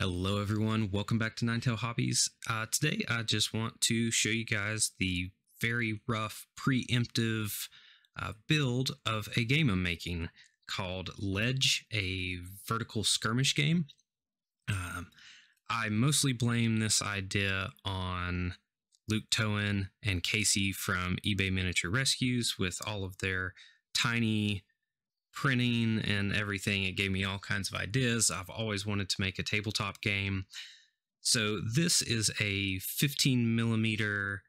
Hello everyone, welcome back to Ninetail Hobbies. Today I just want to show you guys the very rough preemptive build of a game I'm making called Ledge, a vertical skirmish game. I mostly blame this idea on Luke Towan and Casey from eBay Miniature Rescues with all of their tiny printing and everything. It gave me all kinds of ideas. I've always wanted to make a tabletop game. So this is a 15 millimeter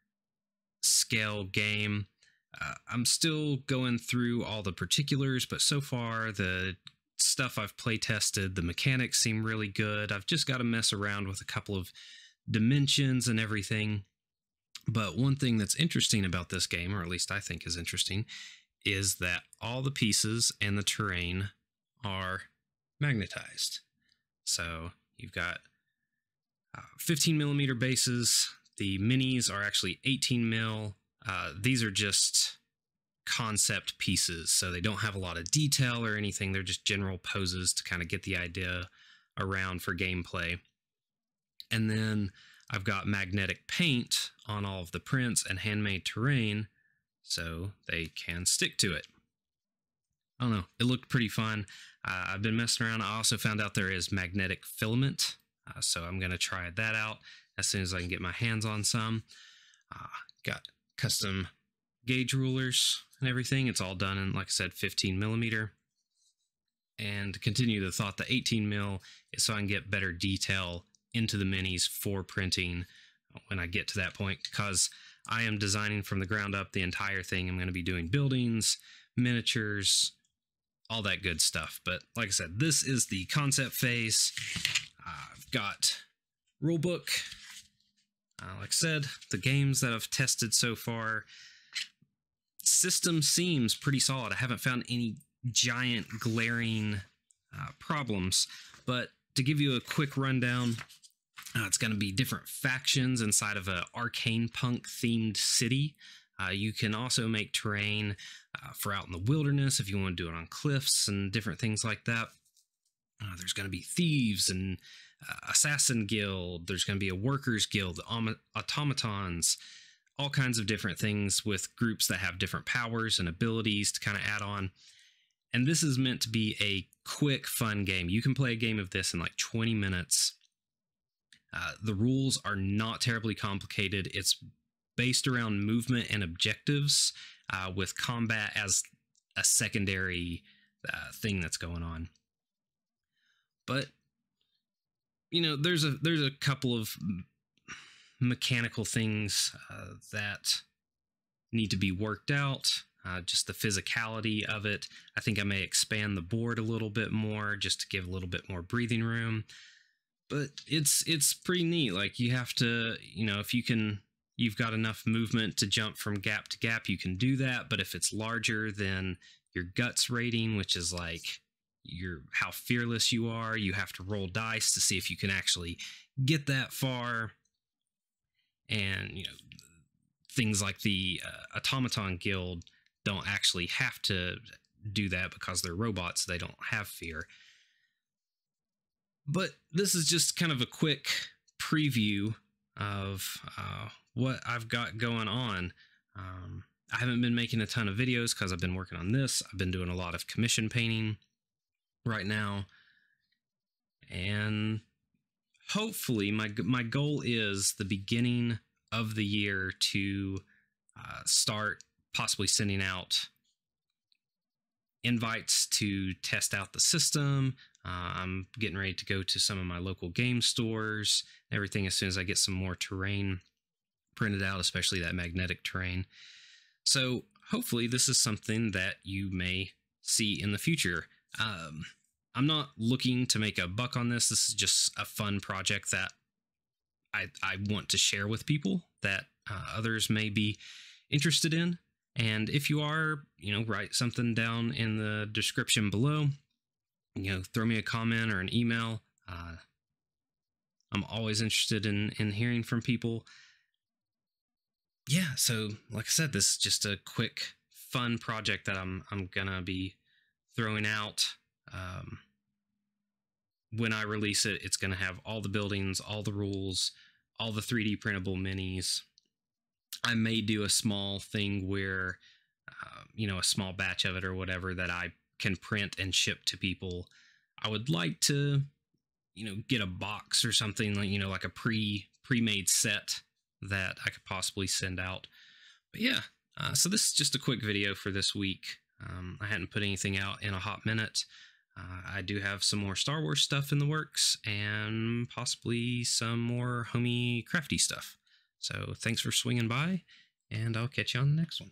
scale game. I'm still going through all the particulars, but so far the stuff I've play tested, the mechanics seem really good. I've just got to mess around with a couple of dimensions and everything. But one thing that's interesting about this game, or at least I think is interesting, is that all the pieces and the terrain are magnetized. So you've got 15 millimeter bases. The minis are actually 18 mil. These are just concept pieces, so they don't have a lot of detail or anything. They're just general poses to kind of get the idea around for gameplay. And then I've got magnetic paint on all of the prints and handmade terrain, so they can stick to it. I don't know, it looked pretty fun. I've been messing around. I also found out there is magnetic filament, so I'm going to try that out as soon as I can get my hands on some. Got custom gauge rulers and everything. It's all done in, like I said, 15 millimeter. And to continue the thought, the 18 mil is so I can get better detail into the minis for printing when I get to that point, because I am designing from the ground up the entire thing. I'm going to be doing buildings, miniatures, all that good stuff. But like I said, this is the concept phase. I've got rulebook. Like I said, the games that I've tested so far, system seems pretty solid. I haven't found any giant glaring problems. But to give you a quick rundown, it's going to be different factions inside of an Arcanepunk themed city. You can also make terrain for out in the wilderness if you want to do it on cliffs and different things like that. There's going to be thieves and assassin guild. There's going to be a workers guild, automatons, all kinds of different things with groups that have different powers and abilities to kind of add on. And this is meant to be a quick, fun game. You can play a game of this in like 20 minutes. The rules are not terribly complicated. It's based around movement and objectives, with combat as a secondary thing that's going on. But you know, there's a couple of mechanical things that need to be worked out. Just the physicality of it. I think I may expand the board a little bit more just to give a little bit more breathing room. But it's pretty neat. Like, you have to, you know, if you've got enough movement to jump from gap to gap, you can do that. But if it's larger than your guts rating, which is like how fearless you are, you have to roll dice to see if you can actually get that far. And, you know, things like the automaton guild don't actually have to do that because they're robots. They don't have fear. But this is just kind of a quick preview of what I've got going on. I haven't been making a ton of videos because I've been working on this. I've been doing a lot of commission painting right now. And hopefully my goal is the beginning of the year to start possibly sending out invites to test out the system. I'm getting ready to go to some of my local game stores and everything as soon as I get some more terrain printed out, especially that magnetic terrain. So hopefully this is something that you may see in the future. I'm not looking to make a buck on this. This is just a fun project that I want to share with people that others may be interested in. And if you are, you know, write something down in the description below. You know, throw me a comment or an email. I'm always interested in hearing from people. Yeah, so like I said, this is just a quick, fun project that I'm gonna be throwing out. when I release it, it's going to have all the buildings, all the rules, all the 3D printable minis. I may do a small thing where, a small batch of it or whatever that I can print and ship to people. I would like to, get a box or something like, like a pre-made set that I could possibly send out. But yeah, so this is just a quick video for this week. I hadn't put anything out in a hot minute. I do have some more Star Wars stuff in the works and possibly some more homey crafty stuff. So thanks for swinging by, and I'll catch you on the next one.